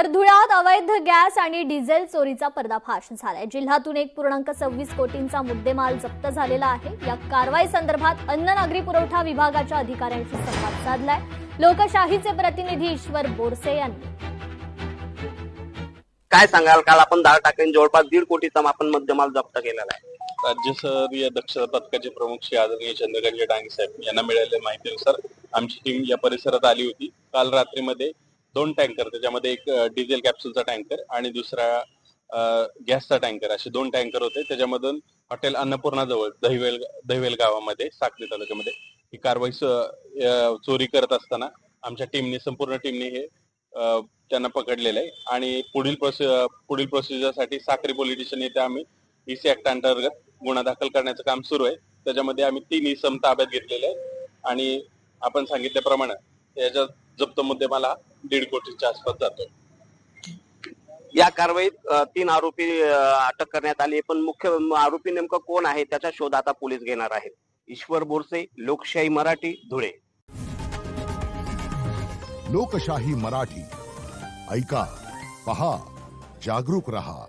तर धुळ्यात अवैध गॅस आणि डिझेल चोरीचा पर्दाफाश झालाय। जिल्ह्यातून 1.26 कोटींचा मुद्देमाल जप्त झालेला आहे। या कारवाई संदर्भात अन्न नागरी पुरवठा विभागाच्या अधिकाऱ्यांशी संवाद साधलाय लोकशाहीचे प्रतिनिधी ईश्वर बोरसे यांनी। काय सांगाल, काल आपण 10 टाक्यांनी जवळपास 1.5 कोटीचा आपण मुद्देमाल जप्त केलेला आहे। राज्यस्तरीय दक्षता पथकाचे प्रमुख श्री आदरणीय चंद्रकांत डांगे साहेब यांना मिळालेल्या माहितीनुसार आमची टीम या परिसरात आली होती। काल रात्रीमध्ये 2 टँकर, त्याच्यामध्ये एक डिझेल कॅप्सूलचा टँकर आणि दुसरा गॅसचा टँकर, असे 2 टँकर होते। त्याच्यामधून हॉटेल अन्नपूर्णा जवळ दहिवेल गावामध्ये साक्री तालुक्यामध्ये ही कारवाई चोरी करत असताना आमच्या टीमने, संपूर्ण टीमने हे त्यांना पकडलेलं आहे आणि पुढील प्रोसिजरसाठी साक्री पोलीस स्टेशन येथे आम्ही EC ऍक्ट अंतर्गत गुन्हा दाखल करण्याचं काम सुरू आहे। त्याच्यामध्ये आम्ही 3 इसम ताब्यात घेतलेले आहे आणि आपण सांगितल्याप्रमाणे याच्या जप्त मुद्देमाल 1.5 कोटीच्या आसपास जातो। या कारवाईत 3 आरोपी अटक करण्यात आली, पण मुख्य आरोपी नेमका कोण आहे त्याचा शोध आता पोलीस घेणार आहेत। ईश्वर बोरसे, लोकशाही मराठी, धुळे। लोकशाही मराठी, ऐका, पहा, जागरूक रहा।